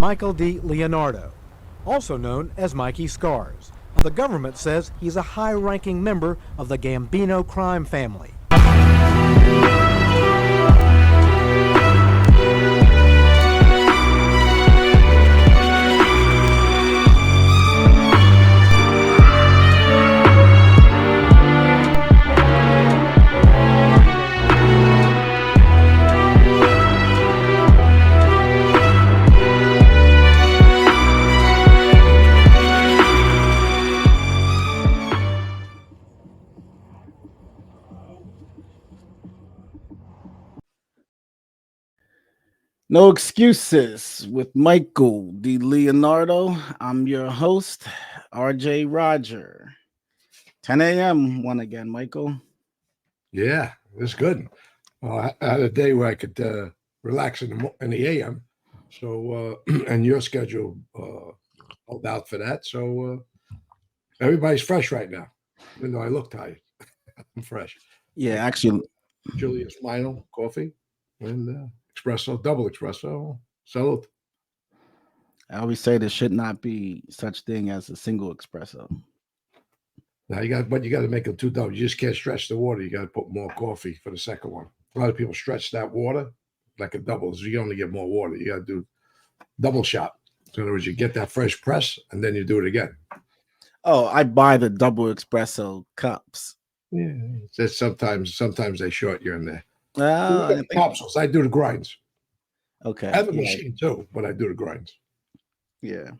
Michael DiLeonardo, also known as Mikey Scars. The government says he's a high-ranking member of the Gambino crime family. No excuses with Michael DiLeonardo. I'm your host, RJ Roger. 10 a.m. one again, Michael. Yeah, it's good. I had a day where I could relax in the AM. So, and your schedule held out for that. So, everybody's fresh right now, even though I look tired. I'm fresh. Yeah, actually, Julius Lionel coffee and espresso, double espresso. Salute. I always say there should not be such thing as a single espresso. Now you got to make them two double. You just can't stretch the water. You got to put more coffee for the second one. A lot of people stretch that water like a double. So you only get more water. You got to do double shot. So in other words, you get that fresh press and then you do it again. Oh, I buy the double espresso cups. Yeah, it's sometimes they short you in there. I Capsules. I do the grinds. Okay. I have a machine too, but I do the grinds. Yeah.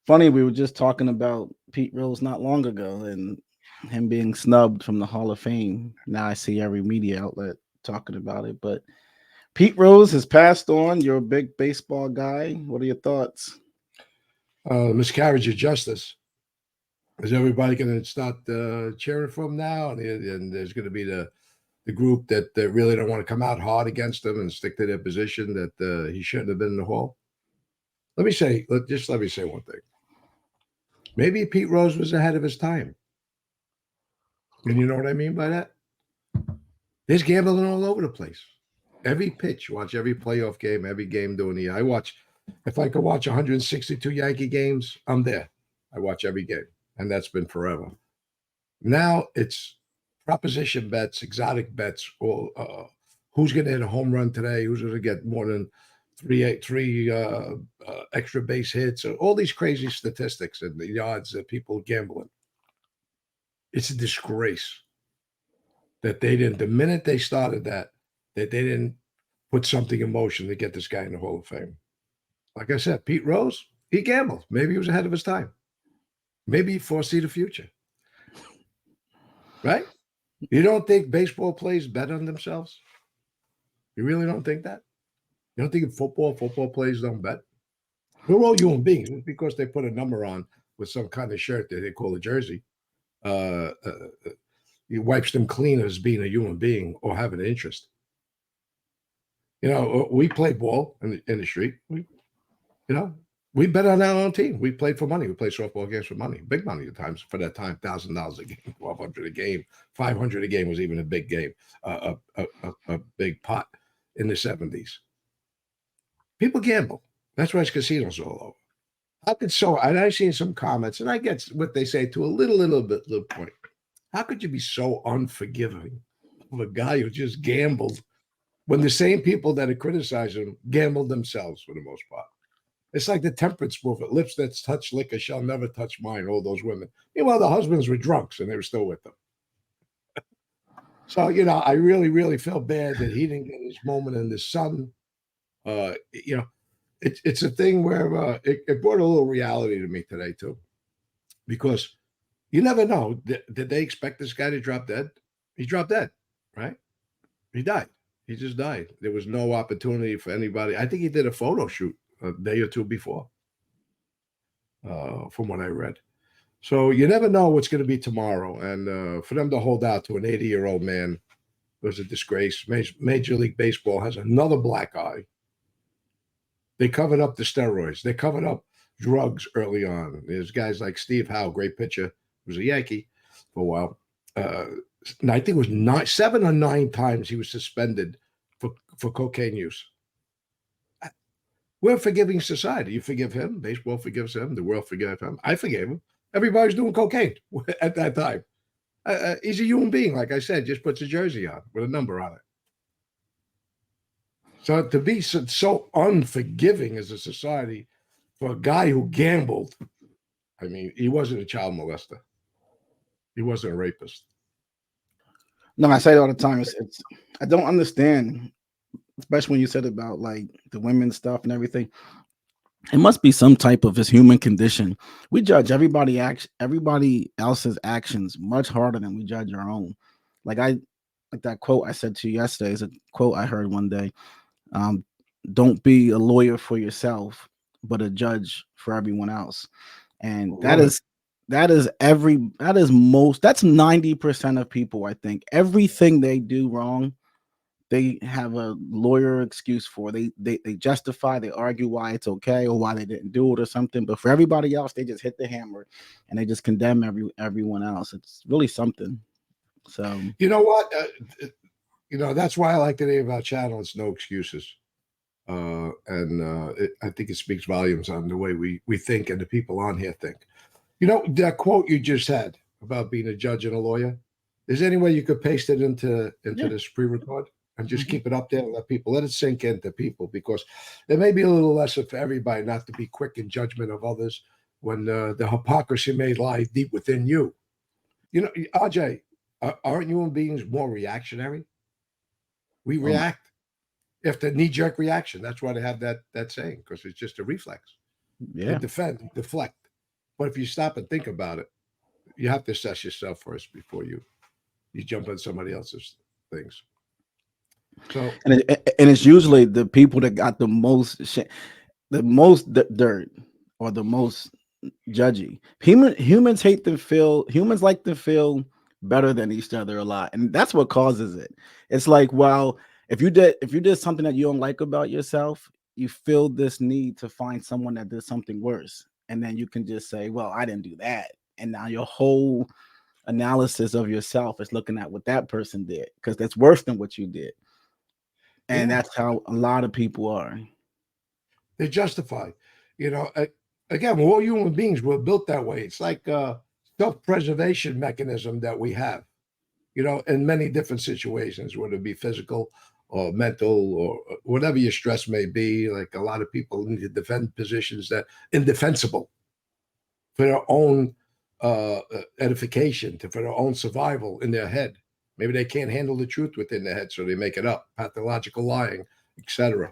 Funny, we were just talking about Pete Rose not long ago and him being snubbed from the Hall of Fame. Now I see every media outlet talking about it. But Pete Rose has passed on. You're a big baseball guy. What are your thoughts? Miscarriage of justice. Is everybody going to start cheering for him now? And there's going to be the group that really don't want to come out hard against him and stick to their position that he shouldn't have been in the Hall. Let me say one thing. Maybe Pete Rose was ahead of his time. And you know what I mean by that? There's gambling all over the place. Every pitch, watch every playoff game, every game during the year. If I could watch 162 Yankee games, I'm there. I watch every game. And that's been forever. Now it's proposition bets, exotic bets, or who's going to hit a home run today, who's going to get more than three extra base hits, all these crazy statistics and the odds that people gambling. It's a disgrace that they didn't, the minute they started that they didn't put something in motion to get this guy in the Hall of Fame. Like I said, Pete Rose, he gambled. Maybe he was ahead of his time. Maybe he foresee the future. Right? You don't think baseball players bet on themselves? You really don't think that? You don't think in football players don't bet? We're all human beings. It's because they put a number on with some kind of shirt that they call a jersey. It wipes them clean as being a human being or having an interest. You know, we play ball in the street. We bet on our own team. We played for money. We played softball games for money. Big money at times for that time. $1,000 a game, $1,200 a game, $500 a game was even a big game, a big pot in the 70s. People gamble. That's why it's casinos all over. How could and I've seen some comments, and I get what they say to a little point. How could you be so unforgiving of a guy who just gambled when the same people that are criticizing him gambled themselves for the most part? It's like the temperance movement. Lips that touch liquor shall never touch mine, all those women. Meanwhile, the husbands were drunks and they were still with them. So, I really, really feel bad that he didn't get his moment in the sun. It's a thing where it brought a little reality to me today, too. Because you never know. Did they expect this guy to drop dead? He dropped dead, right? He died. He just died. There was no opportunity for anybody. I think he did a photo shoot a day or two before, from what I read. So you never know what's going to be tomorrow. And for them to hold out to an 80-year-old man was a disgrace. Major League Baseball has another black eye. They covered up the steroids. They covered up drugs early on. There's guys like Steve Howe, great pitcher, was a Yankee for a while. And I think it was 7 or 9 times he was suspended for cocaine use. We're a forgiving society. You forgive him. Baseball forgives him. The world forgave him. I forgave him. Everybody's doing cocaine at that time. He's a human being, like I said, just puts a jersey on with a number on it. So to be so unforgiving as a society for a guy who gambled, I mean, he wasn't a child molester. He wasn't a rapist. No, I say it all the time. It's I don't understand, especially when you said about like the women stuff and everything. It must be some type of this human condition. We judge everybody else's actions much harder than we judge our own. Like that quote I said to you yesterday is a quote I heard one day. Um, don't be a lawyer for yourself, but a judge for everyone else. And that's 90% of people, I think. Everything they do wrong, they have a lawyer excuse for. They justify, they argue why it's okay or why they didn't do it or something. But for everybody else, they just hit the hammer and they just condemn everyone else. It's really something. So you know what? That's why I like the name of our channel. It's No Excuses. I think it speaks volumes on the way we think and the people on here think. That quote you just had about being a judge and a lawyer, is there any way you could paste it into this pre-record and just keep it up there and let it sink into people? Because there may be a little lesson for everybody not to be quick in judgment of others when the hypocrisy may lie deep within you. RJ, aren't human beings more reactionary? We react. If the knee-jerk reaction, that's why they have that saying, because it's just a reflex. yeah. To defend, deflect. But if you stop and think about it, you have to assess yourself first before you jump on somebody else's things. So And it's usually the people that got the most dirt or the most judgy. Humans like to feel better than each other a lot, and that's what causes it. It's like, well, if you did something that you don't like about yourself, you feel this need to find someone that did something worse, and then you can just say, well, I didn't do that, and now your whole analysis of yourself is looking at what that person did because that's worse than what you did. And that's how a lot of people are. They're justified. Again, we're all human beings. We're built that way. It's like a self-preservation mechanism that we have, in many different situations, whether it be physical or mental or whatever your stress may be. Like a lot of people need to defend positions that indefensible for their own edification, for their own survival in their head. Maybe they can't handle the truth within their head, so they make it up, pathological lying, etc.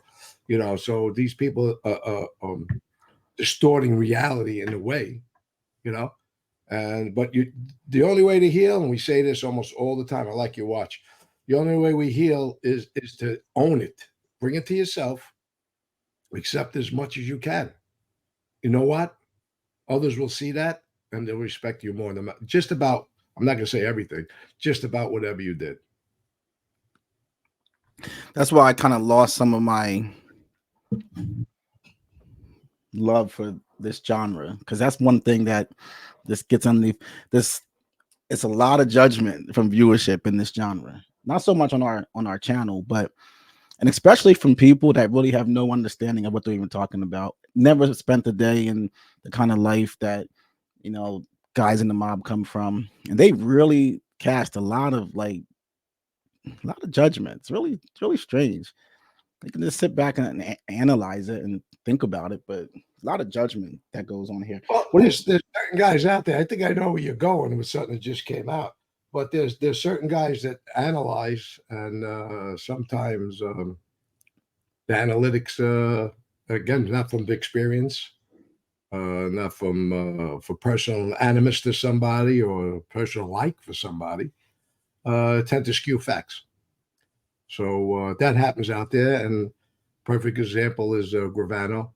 So these people are distorting reality in a way, but the only way to heal, and we say this almost all the time, I like your watch. The only way we heal is to own it, bring it to yourself, accept as much as you can. You know what? Others will see that and they'll respect you more than just about. I'm not going to say everything, just about whatever you did. That's why I kind of lost some of my love for this genre, because that's one thing that this gets underneath this. It's a lot of judgment from viewership in this genre, not so much on our channel, but and especially from people that really have no understanding of what they're even talking about, never spent a day in the kind of life that guys in the mob come from, and they really cast a lot of judgment. It's really strange. They can just sit back and analyze it and think about it, but a lot of judgment that goes on here. Well, there's certain guys out there. I think I know where you're going with something that just came out. But there's certain guys that analyze, and sometimes the analytics, again, not from the experience, not from for personal animus to somebody or personal like for somebody, tend to skew facts. So that happens out there, and perfect example is Gravano,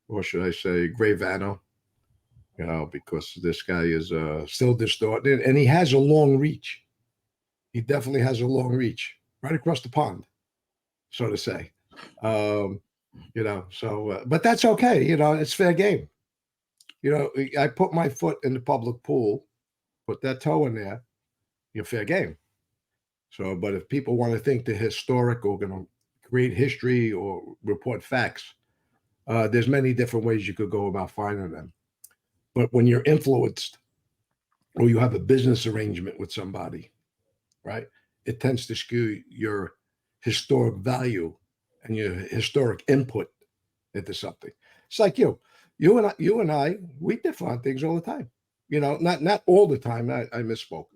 or should I say Gravano, because this guy is still distorted, and he has a long reach. He definitely has a long reach, right across the pond, so to say. But that's okay. It's fair game. I put my foot in the public pool, put that toe in there, you're fair game. So, but if people want to think the historic or going to create history or report facts, There's many different ways you could go about finding them. But when you're influenced or you have a business arrangement with somebody, right, it tends to skew your historic value and your historic input into something. It's like you and I, we differ on things all the time. Not all the time. I misspoke.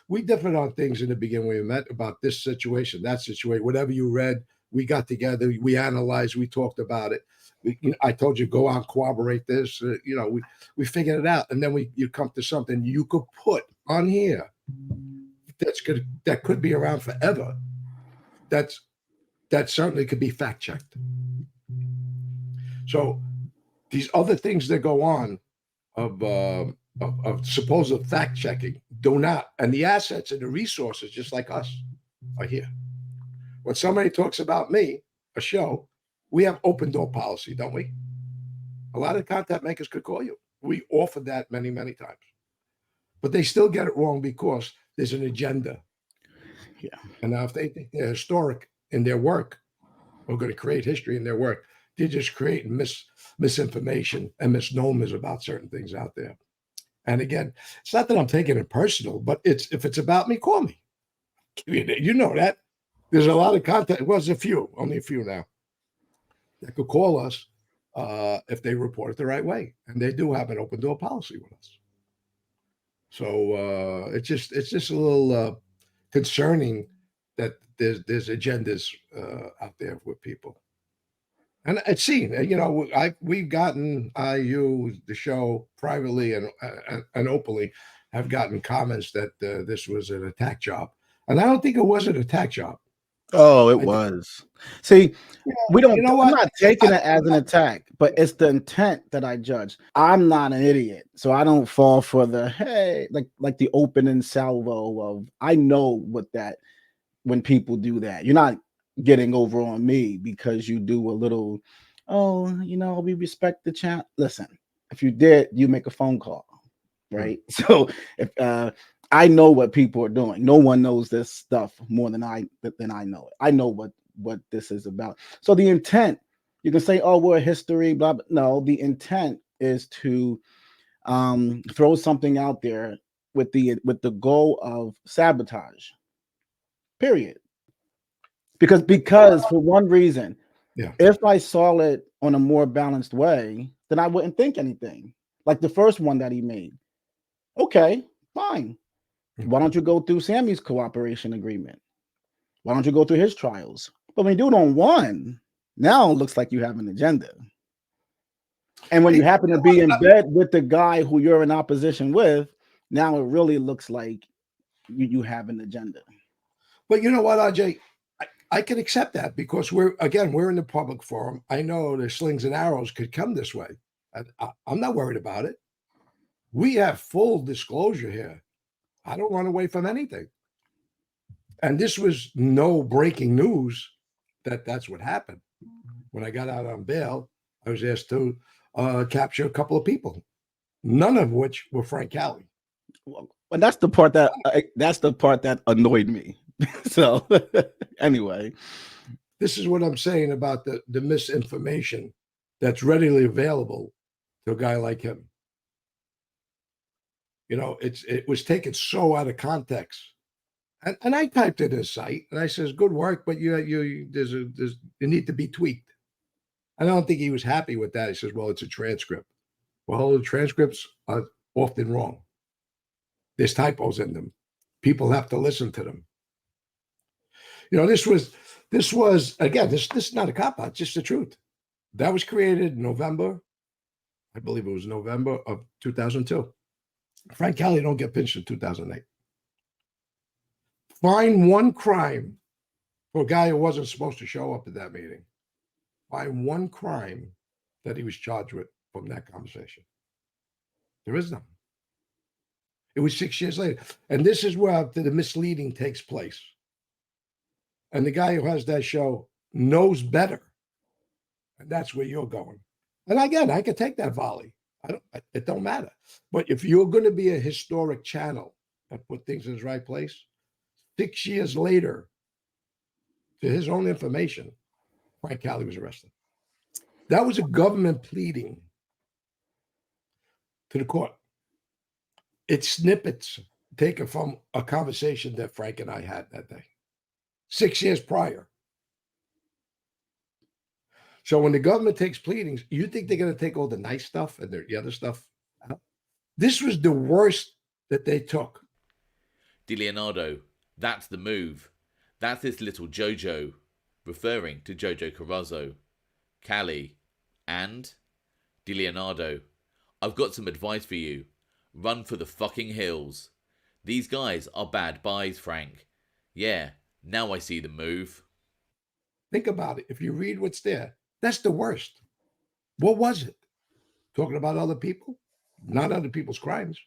We differed on things in the beginning when we met about this situation, that situation, whatever you read. We got together, we analyzed, we talked about it. I told you, go on, corroborate this. We figured it out, and then you come to something you could put on here that could be around forever. That certainly could be fact checked. So these other things that go on of supposed fact checking do not, and the assets and the resources, just like us, are here. When somebody talks about me, a show, we have open door policy, don't we? A lot of content makers could call you. We offered that many, many times. But they still get it wrong because there's an agenda. Yeah. And now if they think they're historic in their work, or going to create history in their work, they're just creating misinformation and misnomers about certain things out there. And again, it's not that I'm taking it personal, but if it's about me, call me. You know that. There's a lot of content. Well, there's only a few now, that could call us if they report it the right way. And they do have an open door policy with us. So it's just a little concerning that there's agendas out there with people. And it's seen, we've gotten, the show privately and openly have gotten comments that this was an attack job. And I don't think it was an attack job. Oh, it was. See, we don't. You know what? I'm not taking it as an attack, but it's the intent that I judge. I'm not an idiot, so I don't fall for the hey, like the opening salvo of. I know what that when people do that. You're not getting over on me because you do a little. Oh, we respect the chat. Listen, if you did, you make a phone call, right? So if I know what people are doing. No one knows this stuff more than I know it. I know what this is about. So the intent, you can say, oh, we're a history, blah, blah. No, the intent is to throw something out there with the goal of sabotage. Period. Because for one reason, if I saw it on a more balanced way, then I wouldn't think anything. Like the first one that he made. Okay, fine. Why don't you go through Sammy's cooperation agreement? Why don't you go through his trials? But when you do it on one, now it looks like you have an agenda. And when you happen to be in bed with the guy who you're in opposition with, now it really looks like you have an agenda. But you know what, RJ? I can accept that because we're in the public forum. I know the slings and arrows could come this way. I'm not worried about it. We have full disclosure here. I don't run away from anything. And this was no breaking news that's what happened. When I got out on bail, I was asked to capture a couple of people, none of which were Frank Cali. Well, that's the part that annoyed me. So anyway, this is what I'm saying about the misinformation that's readily available to a guy like him. It was taken so out of context, and I typed it in his site, and I says, "Good work, but you need to be tweaked." And I don't think he was happy with that. He says, "Well, it's a transcript." Well, the transcripts are often wrong. There's typos in them. People have to listen to them. This was again. This is not a cop out. Just the truth. That was created in November. I believe it was November of 2002. Frank Cali don't get pinched in 2008. Find one crime for a guy who wasn't supposed to show up at that meeting. Find one crime that he was charged with from that conversation. There is none. It was 6 years later. And this is where the misleading takes place. And the guy who has that show knows better. And that's where you're going. And again, I could take that volley. It don't matter. But if you're going to be a historic channel that put things in its right place, 6 years later, to his own information, Frank Cali was arrested. That was a government pleading to the court. It's snippets taken from a conversation that Frank and I had that day, 6 years prior. So when the government takes pleadings, you think they're going to take all the nice stuff and the other stuff out? This was the worst that they took. DiLeonardo, that's the move. That's this little Jojo, referring to Jojo Carrazzo, Cali, and DiLeonardo. I've got some advice for you. Run for the fucking hills. These guys are bad buys, Frank. Yeah, now I see the move. Think about it. If you read what's there, that's the worst. What was it? Talking about other people? Not other people's crimes.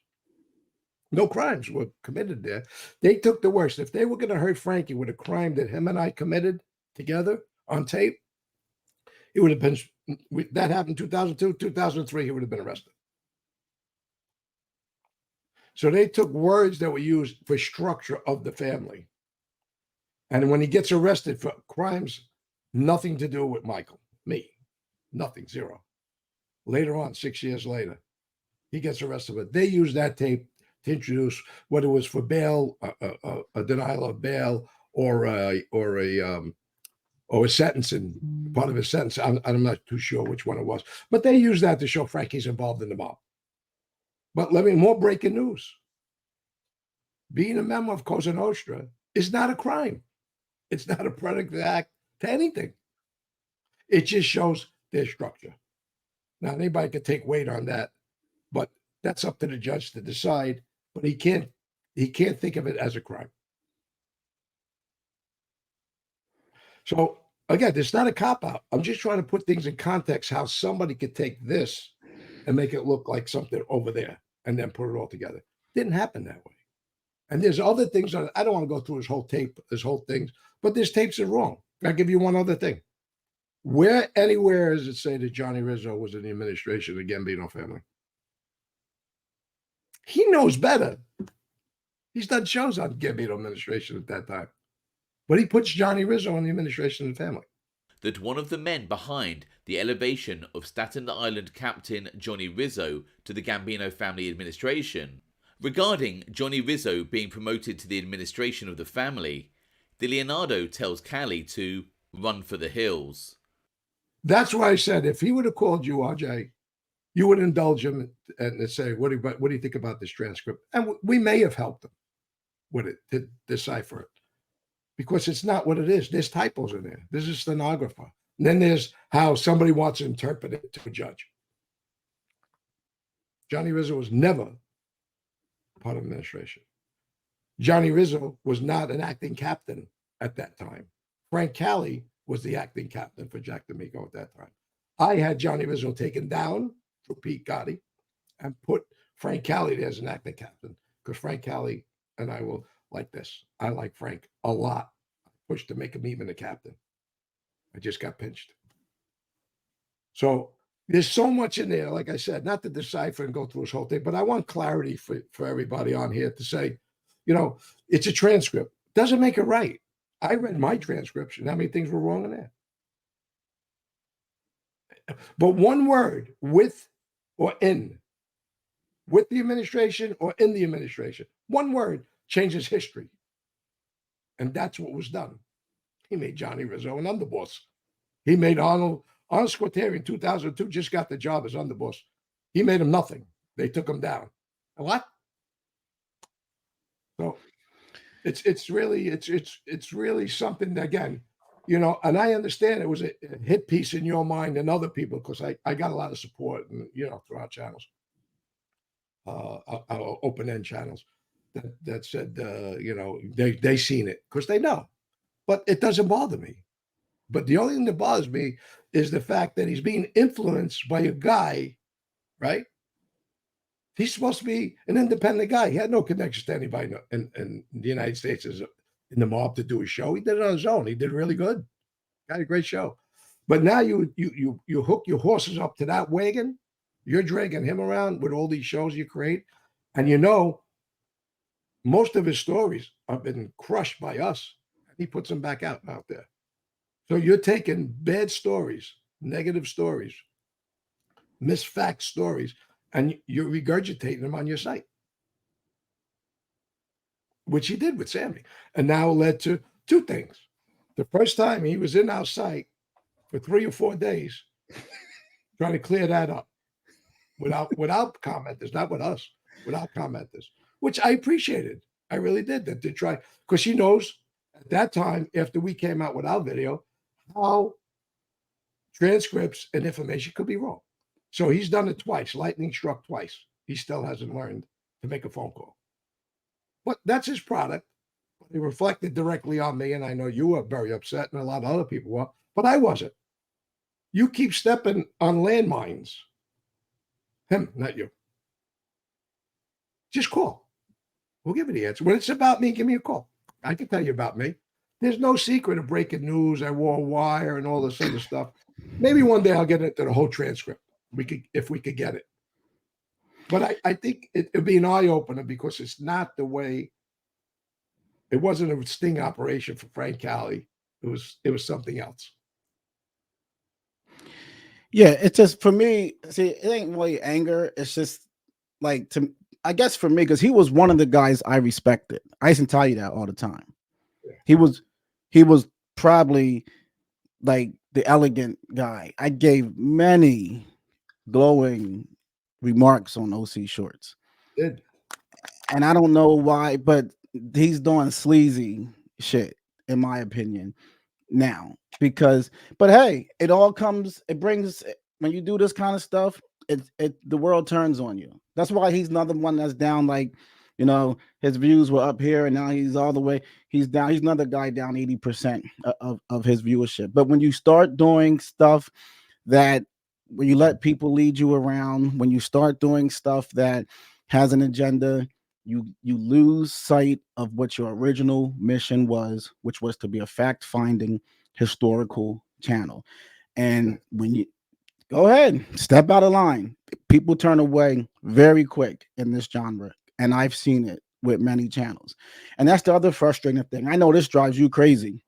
No crimes were committed there. They took the worst. If they were going to hurt Frankie with a crime that him and I committed together on tape, it would have been, that happened in 2002, 2003, he would have been arrested. So they took words that were used for structure of the family. And when he gets arrested for crimes, nothing to do with Michael, me, nothing, zero. Later on, 6 years later, he gets arrested. But they used that tape to introduce whether it was for bail, a denial of bail, or a sentencing, part of his sentence. I'm not too sure which one it was. But they used that to show Frankie's involved in the mob. But let me, more breaking news. Being a member of Cosa Nostra is not a crime. It's not a predicate act to anything. It just shows their structure. Now, anybody could take weight on that, but that's up to the judge to decide. But he can't think of it as a crime. So again, it's not a cop-out. I'm just trying to put things in context, how somebody could take this and make it look like something over there and then put it all together. Didn't happen that way. And there's other things on it. I don't want to go through his whole tape, his whole thing, but there's tapes that are wrong. I'll give you one other thing. Where anywhere does it say that Johnny Rizzo was in the administration of the Gambino family? He knows better. He's done shows on Gambino administration at that time. But he puts Johnny Rizzo in the administration of the family. That one of the men behind the elevation of Staten Island Captain Johnny Rizzo to the Gambino family administration. Regarding Johnny Rizzo being promoted to the administration of the family, DiLeonardo tells Cali to run for the hills. That's why I said if he would have called you, RJ, you would indulge him and say, what do you think about this transcript? And we may have helped him with it to decipher it. Because it's not what it is. There's typos in there. There's a stenographer. And then there's how somebody wants to interpret it to a judge. Johnny Rizzo was never part of administration. Johnny Rizzo was not an acting captain at that time. Frank Cali was the acting captain for Jack D'Amico at that time. I had Johnny Rizzo taken down for Pete Gotti and put Frank Cali there as an acting captain because Frank Cali and I will like this. I like Frank a lot. I pushed to make him even a captain. I just got pinched. So there's so much in there, like I said, not to decipher and go through this whole thing, but I want clarity for everybody on here to say, you know, it's a transcript. Doesn't make it right. I read my transcription. How many things were wrong in there? But one word, with or in, with the administration or in the administration, one word changes history. And that's what was done. He made Johnny Rizzo an underboss. He made Arnold Squarteri in 2002, just got the job as underboss. He made him nothing. They took him down. What? So it's really something that, again, you know, and I understand it was a hit piece in your mind and other people because I got a lot of support, and you know, through our channels, our open-end channels that said, you know, they seen it because they know, but it doesn't bother me. But the only thing that bothers me is the fact that he's being influenced by a guy, right? He's supposed to be an independent guy. He had no connections to anybody in the United States as in the mob to do his show. He did it on his own. He did really good. Got a great show. But now you hook your horses up to that wagon. You're dragging him around with all these shows you create. And you know, most of his stories have been crushed by us. He puts them back out there. So you're taking bad stories negative stories, misfact stories, and you're regurgitating them on your site, which he did with Sammy, and now led to two things. The first time he was in our site for 3 or 4 days trying to clear that up without commenters, not with us, without commenters, which I appreciated. I really did that to try, because she knows at that time, after we came out with our video, how transcripts and information could be wrong. So he's done it twice. Lightning struck twice. He still hasn't learned to make a phone call. But that's his product. It reflected directly on me, and I know you were very upset, and a lot of other people were, but I wasn't. You keep stepping on landmines. Him, not you. Just call. We'll give you the answer. When it's about me, give me a call. I can tell you about me. There's no secret of breaking news. I wore a wire and all this other stuff. Maybe one day I'll get into the whole transcript. If we could get it. But I think it'd be an eye opener, because it's not the way. It wasn't a sting operation for Frank Cali. It was something else. Yeah, it's just, for me, see, it ain't really anger. It's just like, I guess for me, because he was one of the guys I respected. I used to tell you that all the time. Yeah. He was probably like the elegant guy. I gave many glowing remarks on OC Shortz. Did. And I don't know why, but he's doing sleazy shit, in my opinion, now. But hey, it brings, when you do this kind of stuff, the world turns on you. That's why he's another one that's down, like, his views were up here and now he's all the way, he's down. He's another guy down 80% of his viewership. But when you start doing stuff that, when you let people lead you around, when you start doing stuff that has an agenda, you lose sight of what your original mission was, which was to be a fact-finding historical channel. And when you go ahead, step out of line, people turn away very quick in this genre. And I've seen it with many channels. And that's the other frustrating thing. I know this drives you crazy.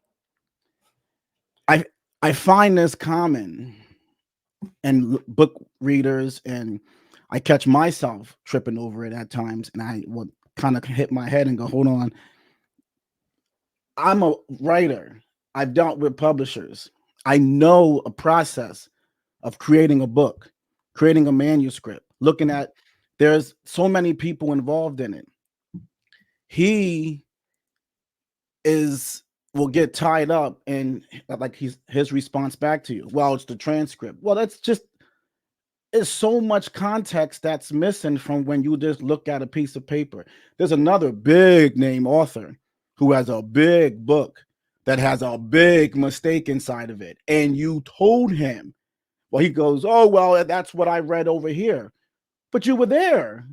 I find this common in book readers, and I catch myself tripping over it at times, and I will kind of hit my head and go, hold on. I'm a writer. I've dealt with publishers. I know a process of creating a book, creating a manuscript, looking at, there's so many people involved in it. He will get tied up in, like, his response back to you. Well, it's the transcript. Well, it's so much context that's missing from when you just look at a piece of paper. There's another big name author who has a big book that has a big mistake inside of it. And you told him, well, he goes, oh, well, that's what I read over here. But you were there.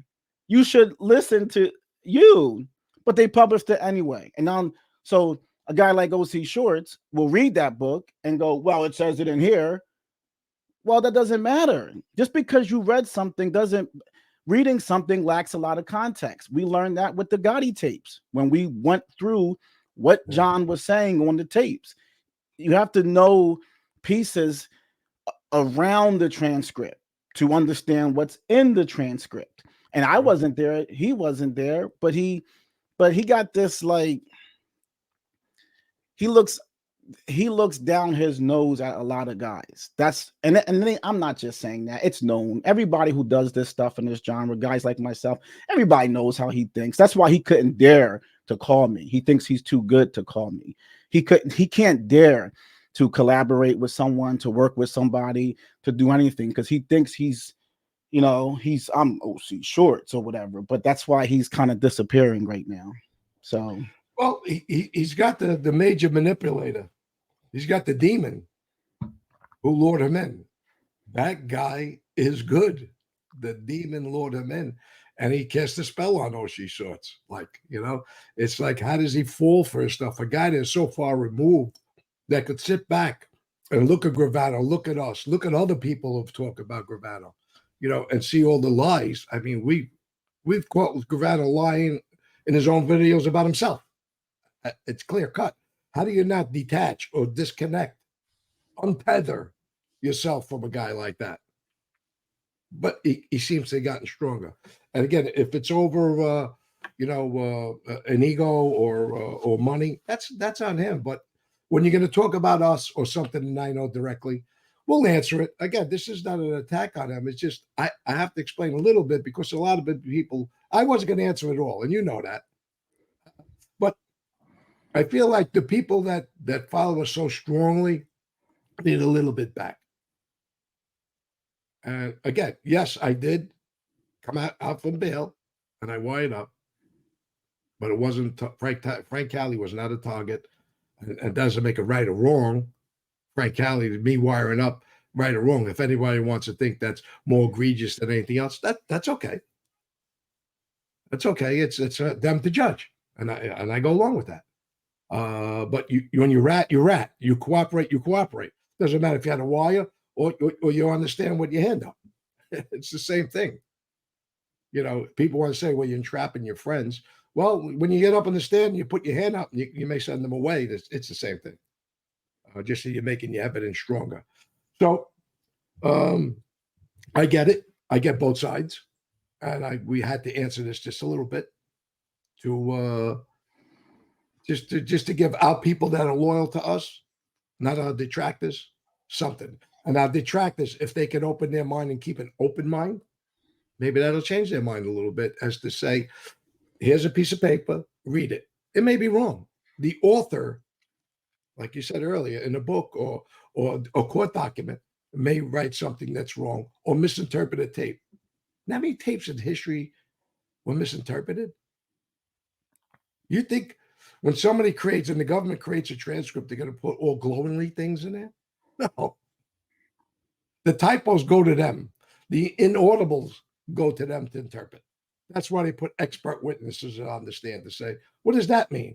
You should listen to you. But they published it anyway. And now, so a guy like OC Shortz will read that book and go, well, it says it in here. Well, that doesn't matter. Just because you read something reading something lacks a lot of context. We learned that with the Gotti tapes when we went through what John was saying on the tapes. You have to know pieces around the transcript to understand what's in the transcript. And I wasn't there. He wasn't there, but he got this, like, he looks down his nose at a lot of guys. I'm not just saying that. It's known. Everybody who does this stuff in this genre, guys like myself, everybody knows how he thinks. That's why he couldn't dare to call me. He thinks he's too good to call me. He can't dare to collaborate with someone, to work with somebody, to do anything, because he thinks I'm OC Shortz or whatever. But that's why he's kind of disappearing right now. So, well, he's got the major manipulator. He's got the demon who lured him in. That guy is good. The demon lured him in, and he cast a spell on OC Shortz. Like, it's like, how does he fall for his stuff? A guy that's so far removed that could sit back and look at Gravano, look at us, look at other people who've talked about Gravano, and see all the lies. I mean, we've caught Gravano lying in his own videos about himself. It's clear cut. How do you not detach or disconnect, untether yourself from a guy like that. But he seems to have gotten stronger. And again, if it's over, an ego or money, that's on him. But when you're going to talk about us or something, and I know directly, we'll answer it. Again, this is not an attack on him. It's just I have to explain a little bit because a lot of people, I wasn't going to answer it all, and you know that. But I feel like the people that follow us so strongly need a little bit back. And again, yes, I did come out from bail, and I wired up, but it wasn't Frank Cali was not a target, and it doesn't make it right or wrong. Frank Cali, me wiring up, right or wrong. If anybody wants to think that's more egregious than anything else, that's okay. That's okay. It's them to judge, and I go along with that. But when you rat, you rat. You cooperate, you cooperate. Doesn't matter if you had a wire or you understand what you hand up. It's the same thing. People want to say, well, you're entrapping your friends. Well, when you get up on the stand, you put your hand up, and you may send them away. It's the same thing. Just so you're making your evidence stronger. So I get it. I get both sides. And we had to answer this just a little bit to just to give our people that are loyal to us, not our detractors, something. And our detractors, if they can open their mind and keep an open mind, maybe that'll change their mind a little bit as to say, here's a piece of paper, read it. It may be wrong. The author, like you said earlier, in a book or a court document, may write something that's wrong or misinterpret a tape. Now, how many tapes in history were misinterpreted? You think when somebody creates, and the government creates a transcript, they're going to put all glowingly things in there? No. The typos go to them. The inaudibles go to them to interpret. That's why they put expert witnesses on the stand to say, what does that mean?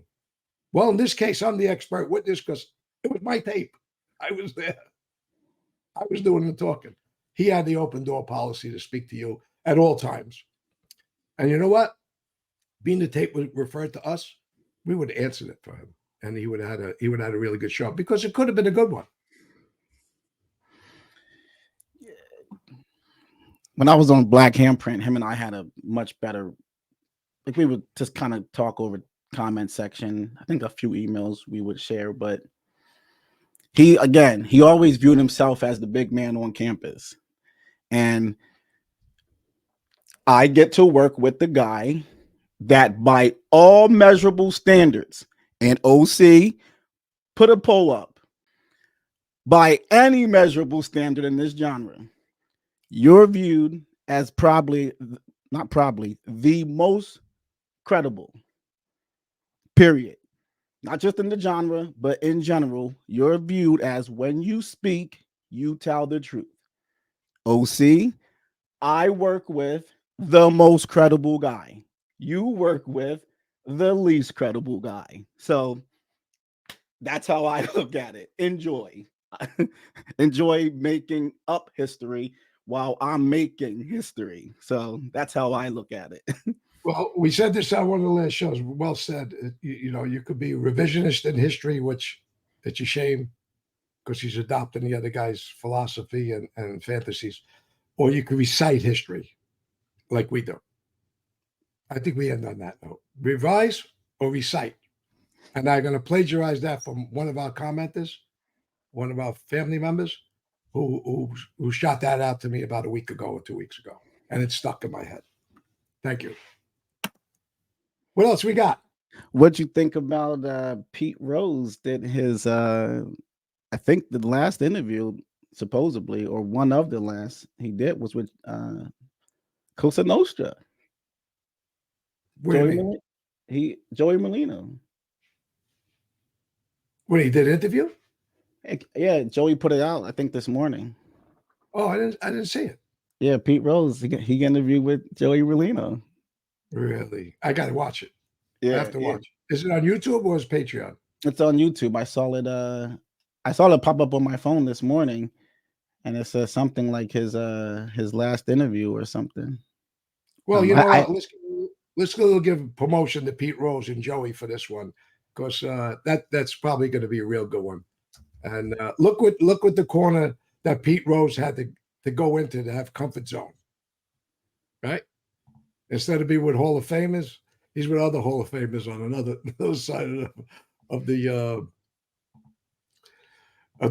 Well, in this case, I'm the expert witness because it was my tape. I was there. I was doing the talking. He had the open door policy to speak to you at all times. And you know what? Being the tape was referred to us, we would have answered it for him. And he would have had a really good show because it could have been a good one. When I was on Black Handprint, him and I had a much better, like we would just kind of talk over comment section. I think a few emails we would share, but he always viewed himself as the big man on campus. And I get to work with the guy that by all measurable standards, and OC put a poll up, by any measurable standard in this genre, you're viewed as the most credible, period. Not just in the genre, but in general, you're viewed as when you speak, you tell the truth. OC, I work with the most credible guy. You work with the least credible guy. So that's how I look at it. Enjoy. Enjoy making up history while I'm making history. So that's how I look at it. Well, we said this on one of the last shows. Well said. You could be revisionist in history, which it's a shame because he's adopting the other guy's philosophy and fantasies, or you could recite history like we do. I think we end on that note. Revise or recite. And I'm going to plagiarize that from one of our commenters, one of our family members, who shot that out to me about a week ago or 2 weeks ago. And it's stuck in my head. Thank you. What else we got? What'd you think about Pete Rose did his I think the last interview supposedly, or one of the last he did, was with Cosa Nostra. Joey Molino. When he did an interview? Yeah, Joey put it out, I think, this morning. Oh, I didn't see it. Yeah, Pete Rose, he interviewed with Joey Molino. Really? I gotta watch it. Yeah, I have to watch. Is it on YouTube or is it Patreon? It's on YouTube. I saw it pop up on my phone this morning, and it says something like his last interview or something. Well, you know what? Let's go give promotion to Pete Rose and Joey for this one, because that's probably going to be a real good one. And look what the corner that Pete Rose had to go into to have comfort zone, right? Instead of being with Hall of Famers, he's with other Hall of Famers on another side of the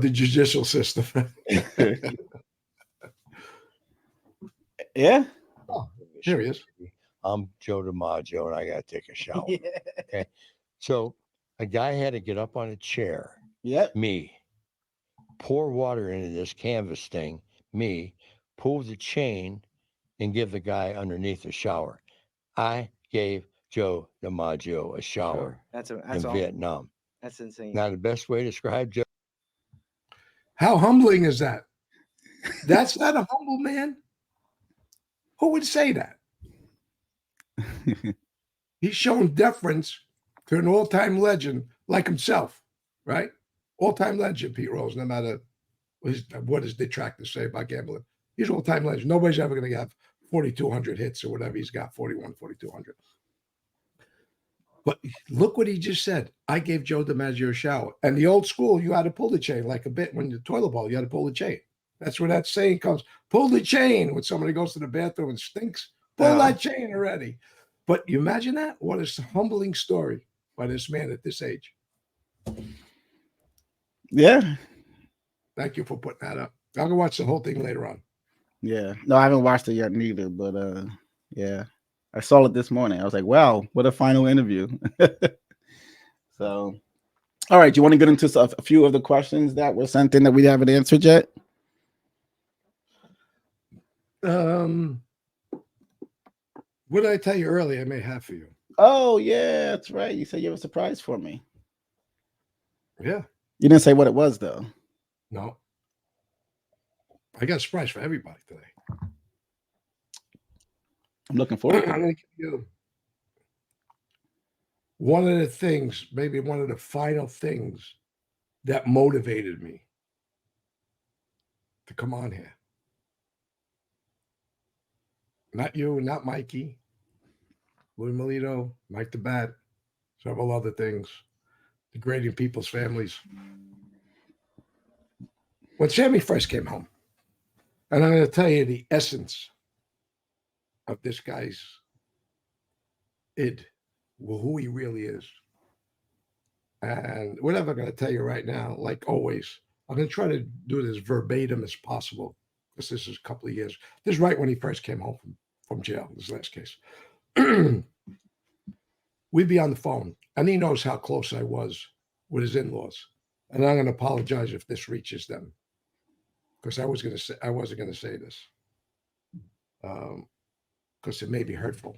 judicial system. Yeah. Oh, here he is. I'm Joe DiMaggio, and I got to take a shower. Okay. So a guy had to get up on a chair. Yep. Me. Pour water into this canvas thing. Me. Pull the chain and give the guy underneath a shower. I gave Joe DiMaggio a shower That's in awesome. Vietnam. That's insane. Now, the best way to describe Joe. How humbling is that? That's not a humble man. Who would say that? He's shown deference to an all-time legend like himself, right? All-time legend, Pete Rose, no matter what his detractors say about gambling. He's all-time legend. Nobody's ever going to have 4,200 hits or whatever he's got, 4,200. But look what he just said. I gave Joe DiMaggio a shower. And the old school, you had to pull the chain like a bit when the toilet bowl, you had to pull the chain. That's where that saying comes. Pull the chain when somebody goes to the bathroom and stinks. Pull that chain already. But you imagine that? What a humbling story by this man at this age. Yeah. Thank you for putting that up. I'll go watch the whole thing later on. Yeah. No, I haven't watched it yet neither, but yeah. I saw it this morning. I was like, wow, what a final interview. So, all right. Do you want to get into a few of the questions that were sent in that we haven't answered yet? What did I tell you earlier I may have for you? Oh, yeah, that's right. You said you have a surprise for me. Yeah. You didn't say what it was, though. No. I got a surprise for everybody today. I'm looking forward to I'm it. going to give you one of the things, maybe one of the final things that motivated me to come on here. Not you, not Mikey, Louis Melito, Mike the Bat, several other things, degrading people's families. When Sammy first came home, and I'm going to tell you the essence of this guy's who he really is. And whatever I'm going to tell you right now, like always, I'm going to try to do it as verbatim as possible because this is a couple of years. This is right when he first came home from jail, this last case. We'd be on the phone, and he knows how close I was with his in-laws. And I'm going to apologize if this reaches them because I wasn't going to say this because it may be hurtful.